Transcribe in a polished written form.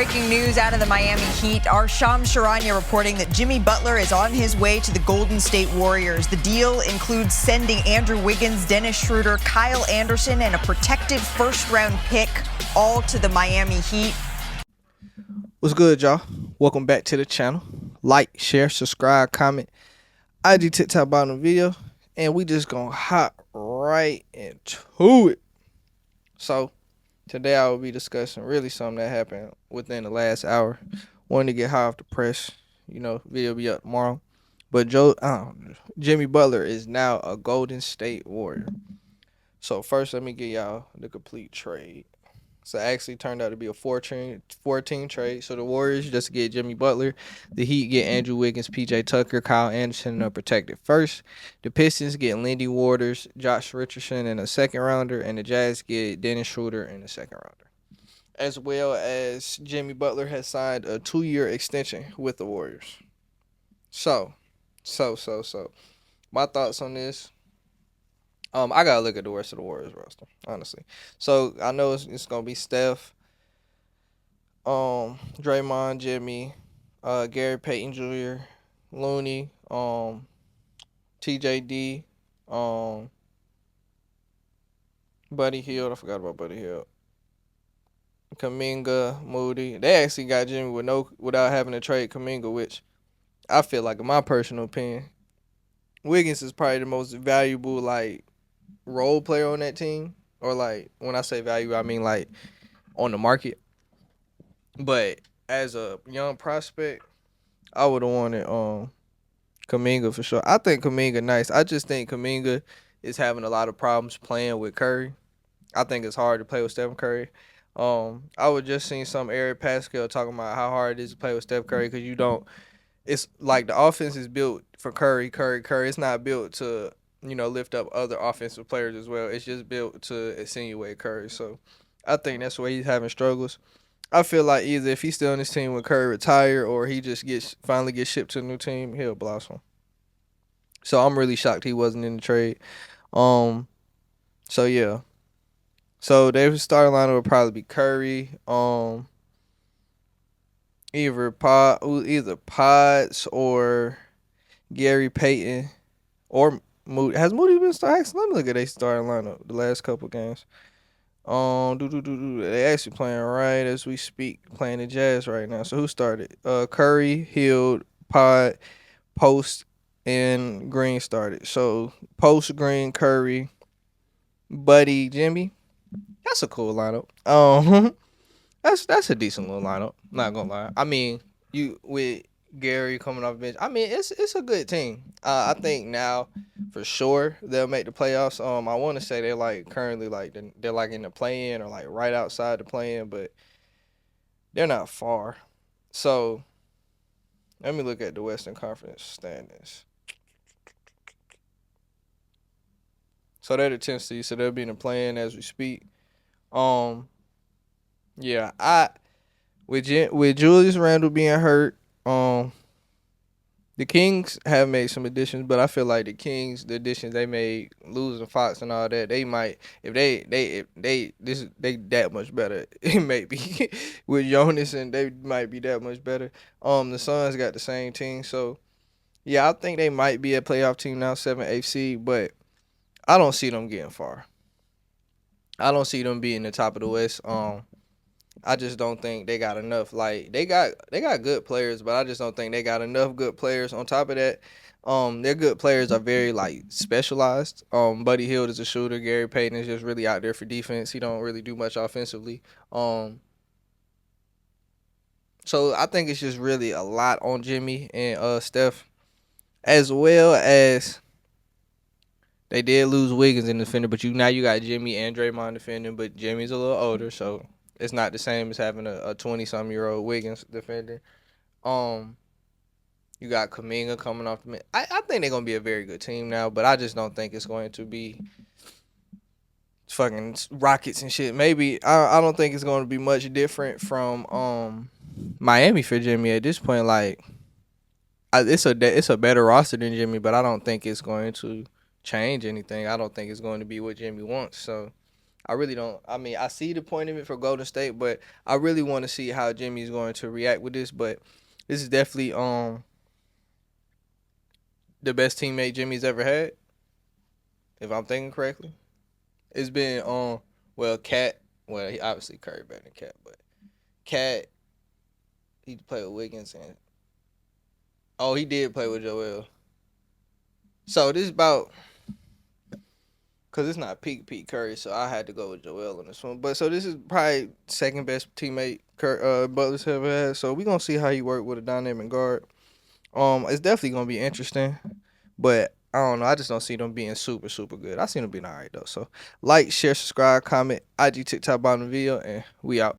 Breaking news out of the Miami Heat. Our Shams Charania reporting that Jimmy Butler is on his way to the Golden State Warriors. The deal includes sending Andrew Wiggins, Dennis Schroeder, Kyle Anderson, and a protected first-round pick, all to the Miami Heat. What's good, y'all? Welcome back to the channel. Like, share, subscribe, comment. IG TikTok bottom video, and we just gonna hop right into it. So today I will be discussing really something that happened within the last hour. Wanted to get high off the press. Video be up tomorrow. But Jimmy Butler is now a Golden State Warrior. So first, let me give y'all the complete trade. So it actually turned out to be a 14 trade. So the Warriors just get Jimmy Butler. The Heat get Andrew Wiggins, PJ Tucker, Kyle Anderson, and a protected first. The Pistons get Lindy Waters, Josh Richardson, and a second rounder. And the Jazz get Dennis Schroeder and a second rounder. As well as Jimmy Butler has signed a 2-year extension with the Warriors. So. My thoughts on this. I gotta look at the rest of the Warriors roster, honestly. So I know it's gonna be Steph, Draymond, Jimmy, Gary Payton Jr., Looney, TJD, Buddy Hield. I forgot about Buddy Hield. Kuminga, Moody. They actually got Jimmy without having to trade Kuminga, which I feel like, in my personal opinion, Wiggins is probably the most valuable role player on that team. Or when I say value, I mean on the market. But as a young prospect, I would have wanted Kuminga for sure. I think Kuminga nice. I just think Kuminga is having a lot of problems playing with Curry. I think it's hard to play with Stephen Curry. I was just seeing some Eric Pascal talking about how hard it is to play with Steph Curry because you don't. It's like the offense is built for Curry. It's not built to lift up other offensive players as well. It's just built to insinuate Curry. So I think that's why he's having struggles. I feel like either if he's still on this team when Curry retire or he just finally gets shipped to a new team, he'll blossom. So I'm really shocked he wasn't in the trade. So yeah. So their starting lineup would probably be Curry, either Potts or Gary Payton or Moody. Has Moody been starting? Let me look at their starting lineup the last couple games. They actually playing right as we speak, playing the Jazz right now. So who started? Curry, Hield, Post, and Green started. So Post, Green, Curry, Buddy, Jimmy. That's a cool lineup. That's a decent little lineup. Not gonna lie. I mean, you with Gary coming off the bench. I mean, it's a good team. I think now for sure they'll make the playoffs. I want to say they're currently they're in the play-in or right outside the play-in, but they're not far. So let me look at the Western Conference standings. So they're the 10th seed, so they'll be in the play-in as we speak. Yeah, with Julius Randle being hurt, the Kings have made some additions, but I feel like the additions they made, losing Fox and all that, they might if they that much better. It may be with Jonas, and they might be that much better. The Suns got the same team, so yeah, I think they might be a playoff team now, 7th seed, but I don't see them getting far. I don't see them being the top of the West. I just don't think they got enough. They got good players, but I just don't think they got enough good players. On top of that, their good players are very specialized. Buddy Hield is a shooter. Gary Payton is just really out there for defense. He don't really do much offensively. So I think it's just really a lot on Jimmy and Steph, as well as they did lose Wiggins in the defender, but now you got Jimmy and Draymond defending, but Jimmy's a little older, so it's not the same as having a 20-some-year-old Wiggins defender. You got Kuminga coming off the bench. I think they're going to be a very good team now, but I just don't think it's going to be fucking Rockets and shit. Maybe I don't think it's going to be much different from Miami for Jimmy at this point. It's a better roster than Jimmy, but I don't think it's going to change anything. I don't think it's going to be what Jimmy wants. So I really don't. I mean, I see the point of it for Golden State, but I really want to see how Jimmy's going to react with this. But this is definitely the best teammate Jimmy's ever had, if I'm thinking correctly. It's been well, Cat. Well, he obviously Curry better than Cat, but Cat he played with Wiggins and he did play with Joel. So this is about because it's not peak Curry, so I had to go with Joel on this one. But so this is probably second best teammate Butler's ever had. So we gonna see how he work with a dynamic guard. It's definitely gonna be interesting, but I don't know. I just don't see them being super good. I see them being alright though. So like, share, subscribe, comment, IG, TikTok, bottom of the video, and we out.